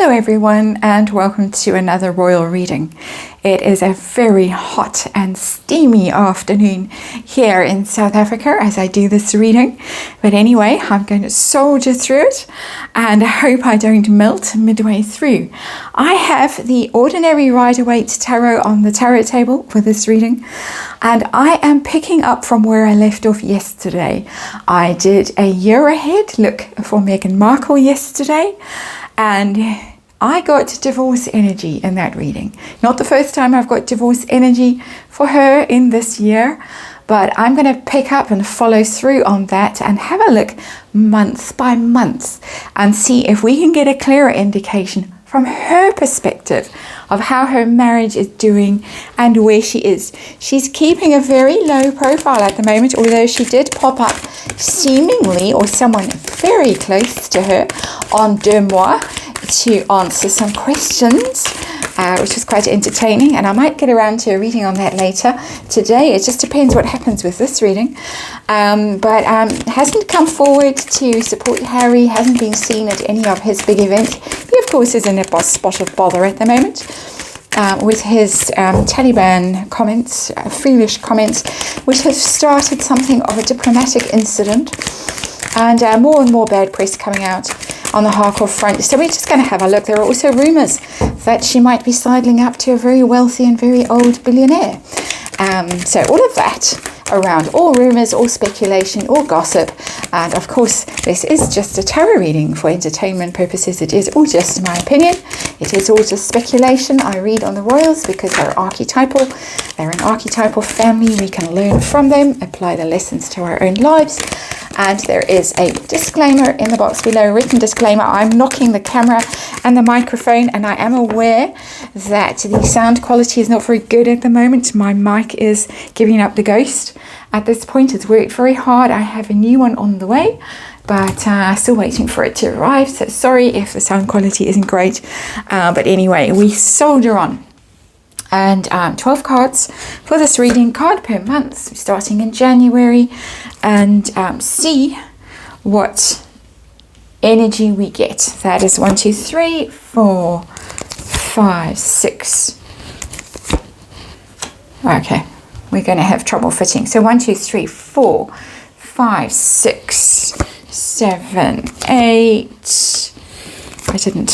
Hello everyone and welcome to another royal reading. It is a very hot and steamy afternoon here in South Africa as I do this reading. But anyway, I'm going to soldier through it and I hope I don't melt midway through. I have the Ordinary Rider-Waite Tarot on the tarot table for this reading, and I am picking up from where I left off yesterday. I did a year ahead look for Meghan Markle yesterday, and I got divorce energy in that reading. Not the first time I've got divorce energy for her in this year, but I'm going to pick up and follow through on that and have a look month by month and see if we can get a clearer indication from her perspective of how her marriage is doing and where she is. She's keeping a very low profile at the moment, although she did pop up seemingly, or someone very close to her, on Deux Mois to answer some questions, which was quite entertaining, and I might get around to a reading on that later. Today it just depends what happens with this reading, but hasn't come forward to support Harry, hasn't been seen at any of his big events. He of course is in a spot of bother at the moment with his Taliban comments, foolish comments, which have started something of a diplomatic incident, and more and more bad press coming out on the Harcourt front. So we're just going to have a look. There are also rumours that she might be sidling up to a very wealthy and very old billionaire. So all of that around, all rumours, all speculation, all gossip. And of course, this is just a tarot reading for entertainment purposes. It is all just my opinion. It is all just speculation. I read on the royals because they're archetypal. They're an archetypal family. We can learn from them, apply the lessons to our own lives. And there is a disclaimer in the box below, written disclaimer. I'm knocking the camera and the microphone, and I am aware that the sound quality is not very good at the moment. My mic is giving up the ghost at this point. It's worked very hard. I have a new one on the way, but still waiting for it to arrive. So sorry if the sound quality isn't great. But anyway, we soldier on. And 12 cards for this reading, card per month, starting in January, and see what energy we get. That is 1, 2, 3, 4, 5, 6. Okay, we're going to have trouble fitting. So 1, 2, 3, 4, 5, 6, 7, 8. I didn't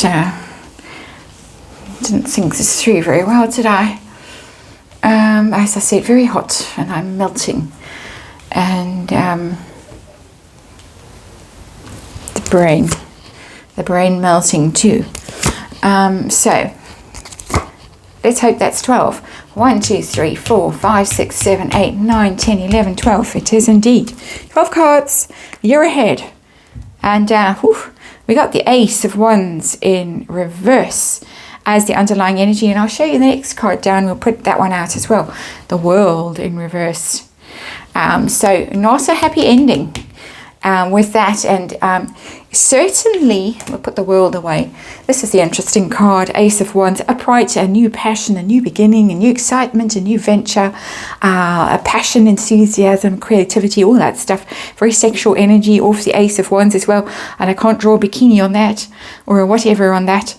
think this through very well, did I? As I said, very hot, and I'm melting, and the brain melting too. So let's hope that's 12. 1, 2, 3, 4, 5, 6, 7, 8, 9, 10, 11, 12. It is indeed 12 cards. You're ahead, and we got the Ace of Wands in reverse as the underlying energy, and I'll show you the next card down. We'll put that one out as well. The World in reverse. So not a happy ending with that, and certainly we'll put the World away. This is the interesting card, Ace of Wands, upright, a new passion, a new beginning, a new excitement, a new venture, a passion, enthusiasm, creativity, all that stuff. Very sexual energy off the Ace of Wands as well, and I can't draw a bikini on that or whatever on that.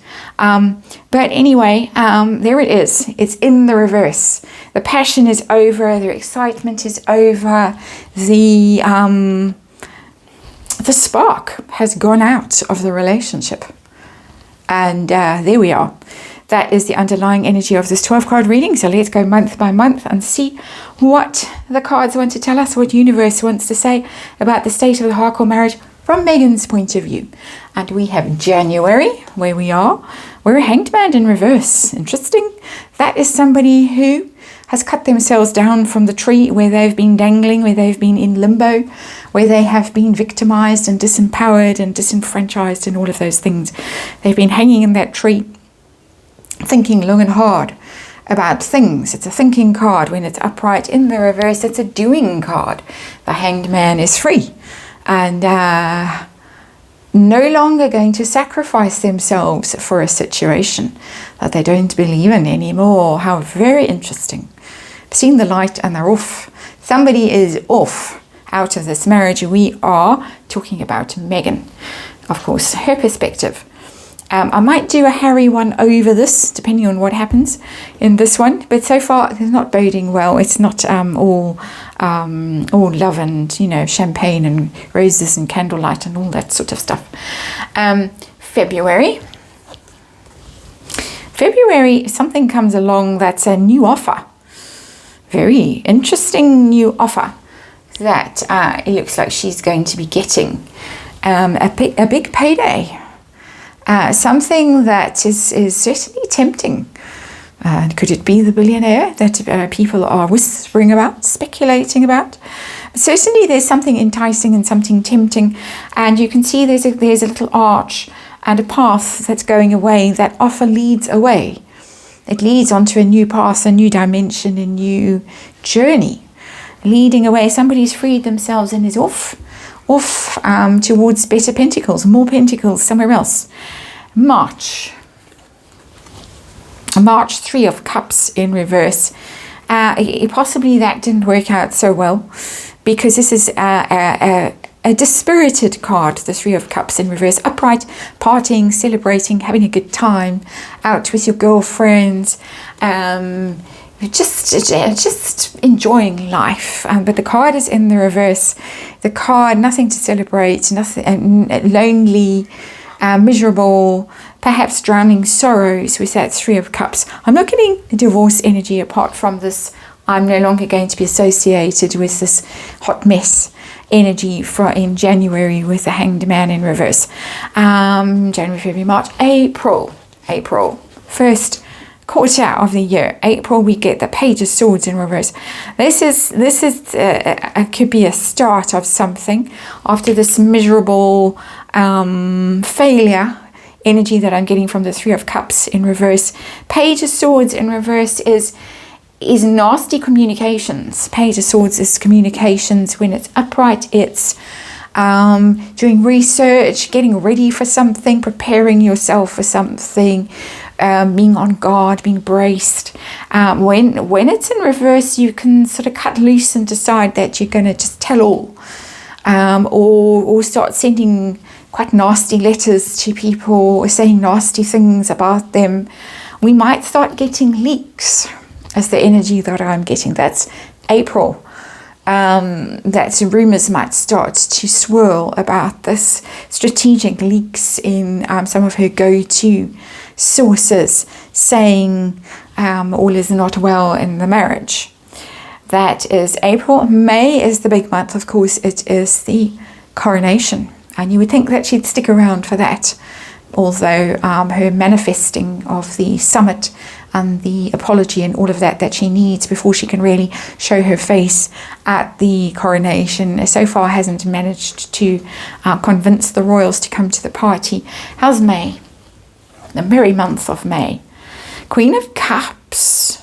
But anyway, there it is. It's in the reverse. The passion is over, the excitement is over, the spark has gone out of the relationship. And there we are. That is the underlying energy of this 12 card reading. So let's go month by month and see what the cards want to tell us, what universe wants to say about the state of the Harcourt marriage from Meghan's point of view. And we have January, where we are. We're a Hanged Man in reverse. Interesting. That is somebody who has cut themselves down from the tree where they've been dangling, where they've been in limbo, where they have been victimized and disempowered and disenfranchised and all of those things. They've been hanging in that tree, thinking long and hard about things. It's a thinking card. When it's upright in the reverse, it's a doing card. The Hanged Man is free and no longer going to sacrifice themselves for a situation that they don't believe in anymore. How very interesting. Seen the light and they're off. Somebody is off out of this marriage. We are talking about Meghan, of course, her perspective. I might do a Harry one over this, depending on what happens in this one. But so far, it's not boding well. It's not all love and, you know, champagne and roses and candlelight and all that sort of stuff. February, something comes along that's a new offer. Very interesting new offer that it looks like she's going to be getting. A big payday. Something that is certainly tempting. Could it be the billionaire that people are whispering about, speculating about? Certainly there's something enticing and something tempting, and you can see there's a little arch and a path that's going away. That offer leads away. It leads onto a new path, a new dimension, a new journey, leading away. Somebody's freed themselves and is off towards better pentacles, more pentacles somewhere else. March, 3 of Cups in reverse. Possibly that didn't work out so well, because this is a dispirited card, the 3 of Cups in reverse. Upright, partying, celebrating, having a good time, out with your girlfriends, just enjoying life. But the card is in the reverse. The card, nothing to celebrate, nothing, lonely, miserable, perhaps drowning sorrows with that 3 of Cups. I'm not getting divorce energy apart from this. I'm no longer going to be associated with this hot mess energy in January with the Hanged Man in reverse. January, February, March, April. First quarter of the year. April, we get the Page of Swords in reverse. This could be a start of something after this miserable failure energy that I'm getting from the 3 of Cups in reverse. Page of Swords in reverse is nasty communications. Page of Swords is communications. When it's upright, it's doing research, getting ready for something, preparing yourself for something, being on guard, being braced. When it's in reverse, you can sort of cut loose and decide that you're going to just tell all, or start sending quite nasty letters to people, or saying nasty things about them. We might start getting leaks as the energy that I'm getting. That's April. That rumours might start to swirl about this, strategic leaks in some of her go-to sources, saying all is not well in the marriage. That is April. May is the big month, of course. It is the coronation, and you would think that she'd stick around for that, although her manifesting of the summit and the apology and all of that she needs before she can really show her face at the coronation so far hasn't managed to convince the royals to come to the party. How's May? The merry month of May. Queen of Cups.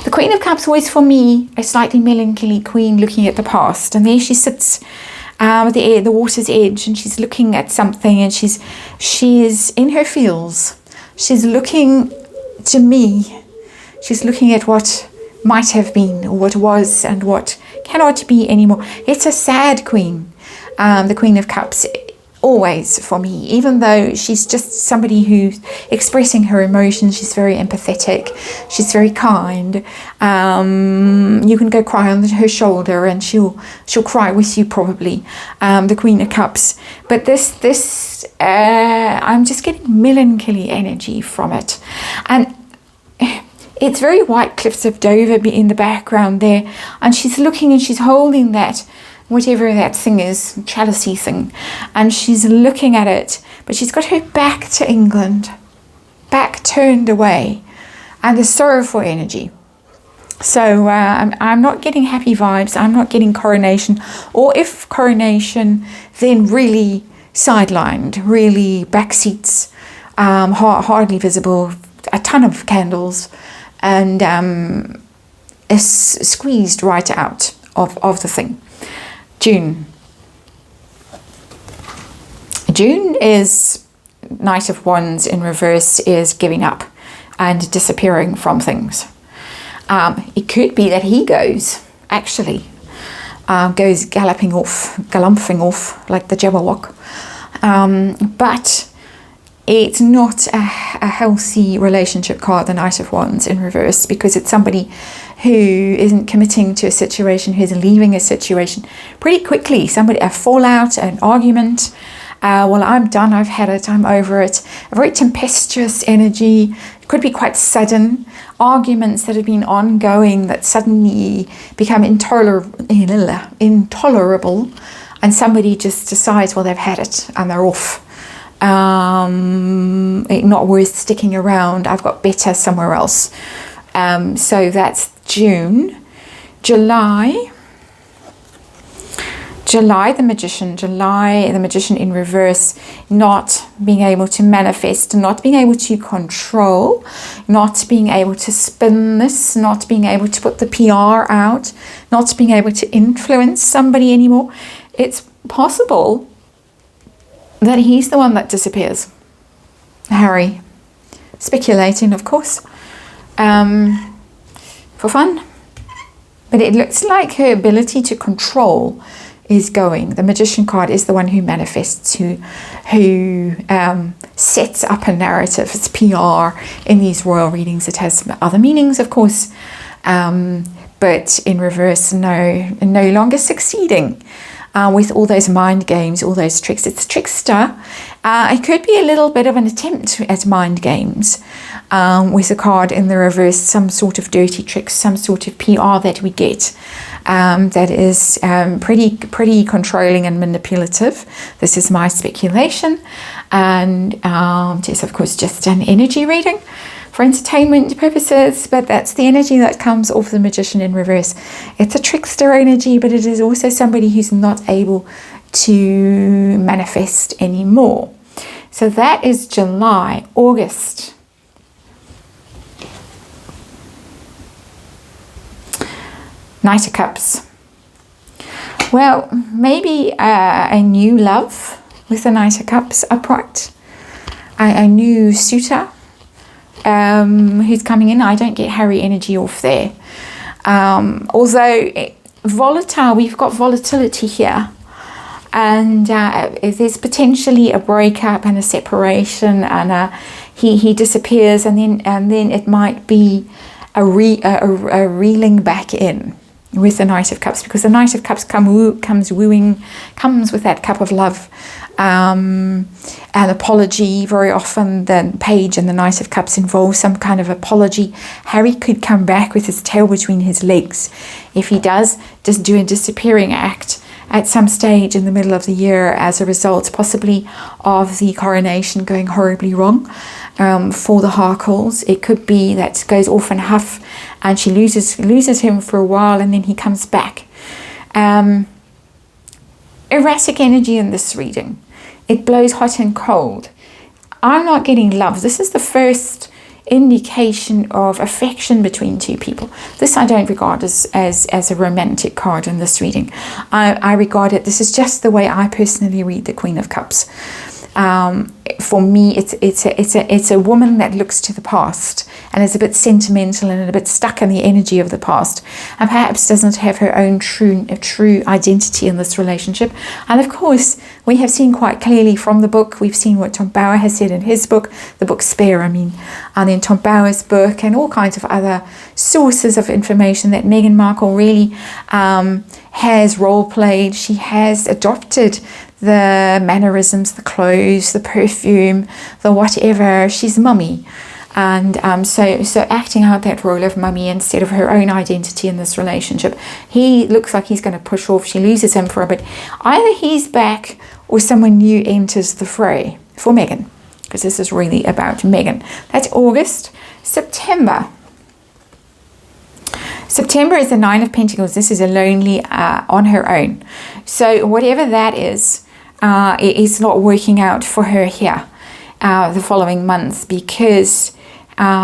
The Queen of Cups was, for me, a slightly melancholy queen looking at the past, and there she sits at the water's edge, and she's looking at something, and she's in her feels. She's looking to me. She's looking at what might have been, or what was, and what cannot be anymore. It's a sad queen, the Queen of Cups, always for me. Even though she's just somebody who's expressing her emotions, she's very empathetic, she's very kind. You can go cry on her shoulder, and she'll cry with you probably. The Queen of Cups, but this I'm just getting melancholy energy from it, and it's very White Cliffs of Dover in the background there, and she's looking and she's holding that, whatever that thing is, chalicey thing, and she's looking at it, but she's got her back to England, back turned away, and a sorrowful energy. So I'm not getting happy vibes. I'm not getting coronation, or if coronation, then really sidelined, really back seats, hardly visible, a ton of candles, and is squeezed right out of the thing. June is Knight of Wands in reverse, is giving up and disappearing from things. It could be that he goes, actually, goes galumphing off like the Jabberwock. But it's not a healthy relationship card, the Knight of Wands in reverse, because it's somebody who isn't committing to a situation, who's leaving a situation pretty quickly. Somebody, a fallout, an argument. Well, I'm done, I've had it, I'm over it. A very tempestuous energy. It could be quite sudden. Arguments that have been ongoing that suddenly become intolerable, and somebody just decides, well, they've had it and they're off. Not worth sticking around. I've got better somewhere else. So that's June. July, the Magician. July, the Magician in reverse, not being able to manifest, not being able to control, not being able to spin this, not being able to put the PR out, not being able to influence somebody anymore. It's possible that he's the one that disappears. Harry. Speculating, of course, for fun. But it looks like her ability to control is going. The Magician card is the one who manifests, who sets up a narrative. It's PR in these royal readings. It has other meanings, of course, but in reverse, no longer succeeding. With all those mind games, all those tricks. It's trickster. It could be a little bit of an attempt at mind games with a card in the reverse, some sort of dirty tricks, some sort of PR that we get that is pretty controlling and manipulative. This is my speculation, and it is, of course, just an energy reading for entertainment purposes, but that's the energy that comes off the Magician in reverse. It's a trickster energy, but it is also somebody who's not able to manifest anymore. So that is July. August. Knight of Cups. Well, maybe a new love with the Knight of Cups upright. A new suitor who's coming in. I don't get Harry energy off there. Although volatile, we've got volatility here, and there's potentially a breakup and a separation, and he disappears, and then it might be a reeling back in with the Knight of Cups, because the Knight of Cups comes with that cup of love. An apology. Very often the Page and the Knight of Cups involve some kind of apology. Harry could come back with his tail between his legs. If he does, just do a disappearing act at some stage in the middle of the year as a result possibly of the coronation going horribly wrong for the Harkles. It could be that goes off in huff and she loses him for a while, and then he comes back. Erratic energy in this reading. It blows hot and cold. I'm not getting love. This is the first indication of affection between two people. This I don't regard as a romantic card in this reading. I regard it, this is just the way I personally read the Queen of Cups. For me, it's a woman that looks to the past and is a bit sentimental and a bit stuck in the energy of the past, and perhaps doesn't have her own true identity in this relationship. And of course, we have seen quite clearly from the book, we've seen what Tom Bower has said in his book, the book Spare, and in Tom Bower's book, and all kinds of other sources of information, that Meghan Markle really has role played. She has adopted the mannerisms, the clothes, the perfume, the whatever. She's mummy. And so acting out that role of mummy instead of her own identity in this relationship. He looks like he's going to push off. She loses him for a bit. Either he's back or someone new enters the fray for Meghan, because this is really about Meghan. That's August. September. September is the Nine of Pentacles. This is a lonely on her own. So whatever that is, it's not working out for her here the following months, because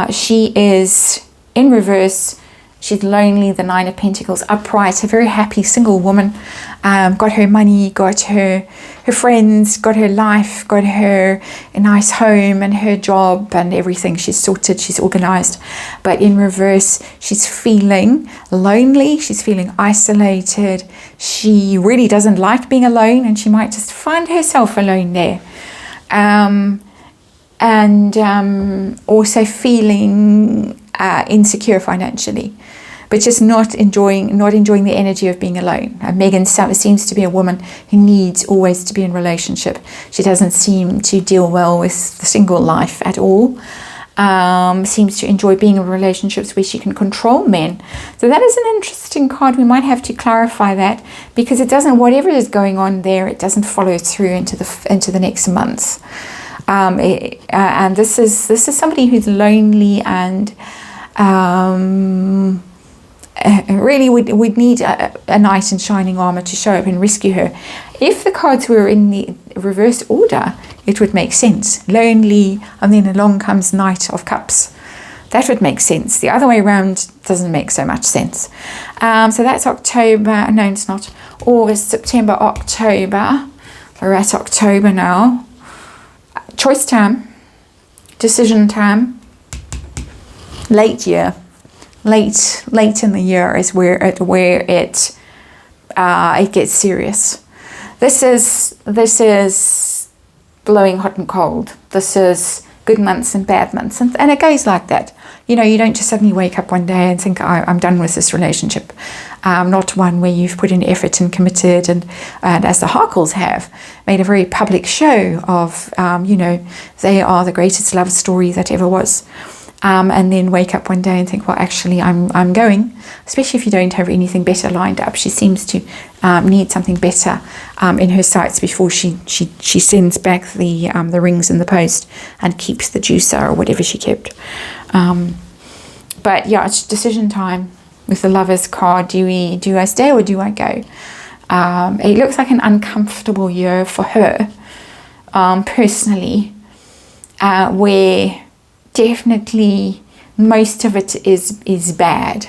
she is in reverse. She's lonely, the Nine of Pentacles upright, a very happy single woman, got her money, got her friends, got her life, got her a nice home and her job and everything. She's sorted, she's organized. But in reverse, she's feeling lonely, she's feeling isolated. She really doesn't like being alone, and she might just find herself alone there. and also feeling insecure financially, but just not enjoying the energy of being alone. Megan seems to be a woman who needs always to be in relationship. She doesn't seem to deal well with the single life at all. Seems to enjoy being in relationships where she can control men. So that is an interesting card. We might have to clarify that, because it doesn't, whatever is going on there, it doesn't follow through into the next month. And this is somebody who's lonely and really would need a knight in shining armor to show up and rescue her. If the cards were in the reverse order, it would make sense. Lonely, and then along comes Knight of Cups. That would make sense. The other way around doesn't make so much sense. So that's October. No, it's not. August, September, October. We're at October now. Choice time. Decision time. Late year. Late in the year is where it gets serious. This is blowing hot and cold. This is good months and bad months, and it goes like that. You know, you don't just suddenly wake up one day and think, I'm done with this relationship. Not one where you've put in effort and committed, and as the Harkles have, made a very public show of, they are the greatest love story that ever was. And then wake up one day and think, well, actually, I'm going. Especially if you don't have anything better lined up. She seems to need something better in her sights before she sends back the rings in the post and keeps the juicer or whatever she kept. But yeah, it's decision time with the Lovers card. Do I stay or do I go? It looks like an uncomfortable year for her, personally, where definitely most of it is bad,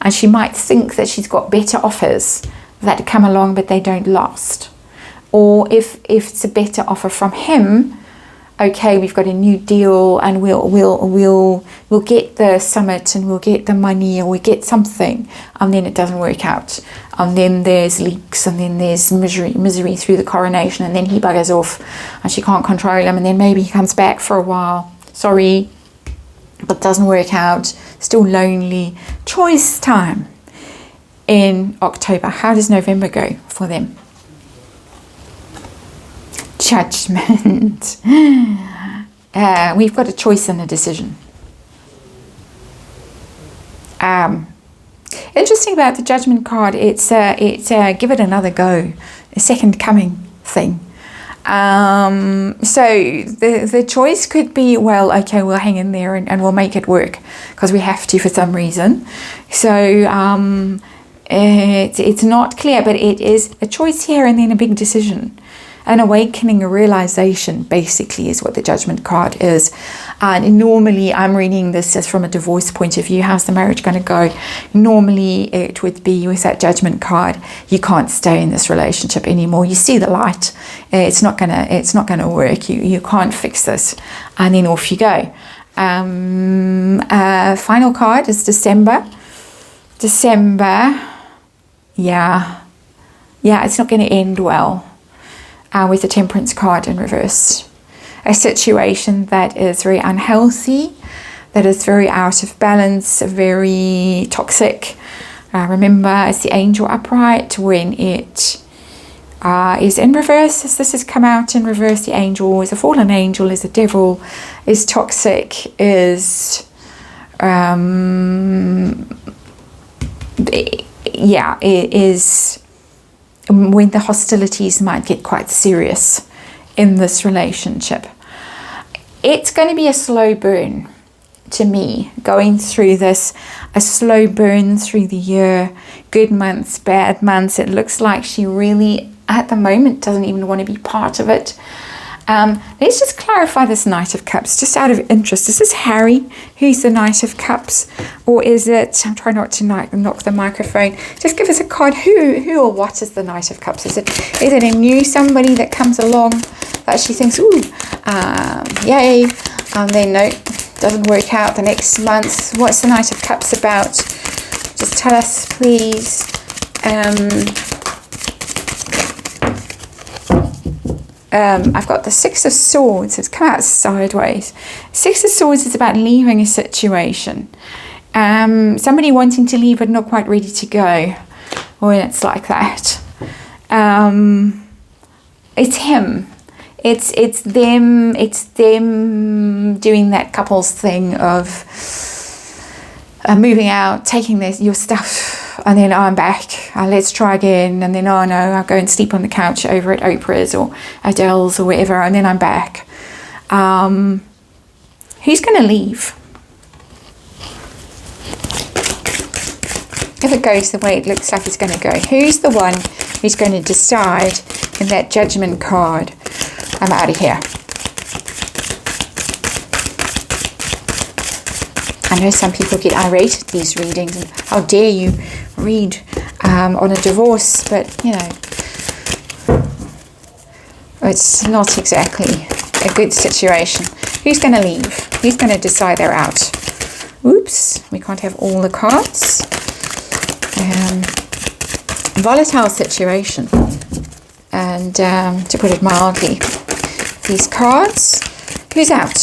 and she might think that she's got better offers that come along but they don't last. Or if it's a better offer from him, okay, we've got a new deal and we'll get the summit and we'll get the money or we get something, and then it doesn't work out, and then there's leaks, and then there's misery through the coronation, and then he buggers off and she can't control him, and then maybe he comes back for a while. Sorry, but doesn't work out, still lonely. Choice time in October. How does November go for them? Judgment. We've got a choice and a decision. Interesting about the Judgment card, it's give it another go, a second coming thing. So the choice could be, well, okay, we'll hang in there and we'll make it work because we have to for some reason. So it's not clear, but it is a choice here and then a big decision. An awakening, a realization, basically, is what the Judgment card is. And normally, I'm reading this as from a divorce point of view. How's the marriage going to go? Normally, it would be with that Judgment card. You can't stay in this relationship anymore. You see the light. It's not gonna work. You can't fix this. And then off you go. Final card is December. December. Yeah, it's not going to end well. With the Temperance card in reverse. A situation that is very unhealthy, that is very out of balance, very toxic. Remember, it's the Angel upright. When it is in reverse, as this has come out in reverse, the Angel is a fallen angel, is a devil, is toxic, is... it is... when the hostilities might get quite serious in this relationship. It's going to be a slow burn to me, going through this, a slow burn through the year, good months, bad months. It looks like she really, at the moment, doesn't even want to be part of it. Let's just clarify this Knight of Cups, just out of interest. Is this Harry, who's the Knight of Cups? Or is it, I'm trying not to knock the microphone, just give us a card. Who or what is the Knight of Cups? Is it a new somebody that comes along that she thinks, ooh, yay, and then no, doesn't work out the next month? What's the Knight of Cups about? Just tell us, please. I've got the Six of Swords. It's come out sideways. Six of Swords is about leaving a situation. Somebody wanting to leave but not quite ready to go. When it's like that. It's him. It's them doing that couples thing of moving out, taking your stuff, and then I'm back. Let's try again, and then no, I'll go and sleep on the couch over at Oprah's or Adele's or whatever, and then I'm back. Who's going to leave? If it goes the way it looks like it's going to go, who's the one who's going to decide in that Judgment card, I'm out of here? I know some people get irate at these readings and how dare you read on a divorce, but you know, it's not exactly a good situation. Who's going to leave? Who's going to decide they're out? Oops, we can't have all the cards. Volatile situation, and to put it mildly, these cards, who's out?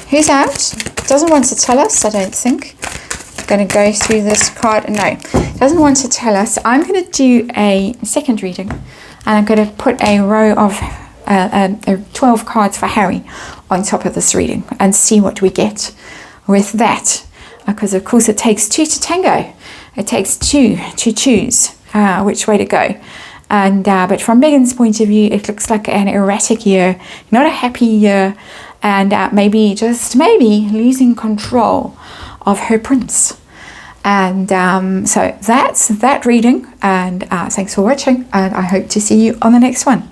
Who's out? Doesn't want to tell us, I don't think. I'm going to go through this card. No, doesn't want to tell us. I'm going to do a second reading, and I'm going to put a row of 12 cards for Harry on top of this reading and see what we get with that, because of course it takes two to tango. It takes two to choose which way to go. And but from Megan's point of view, it looks like an erratic year, not a happy year, and maybe, just maybe, losing control of her prince. And so that's that reading, and thanks for watching, and I hope to see you on the next one.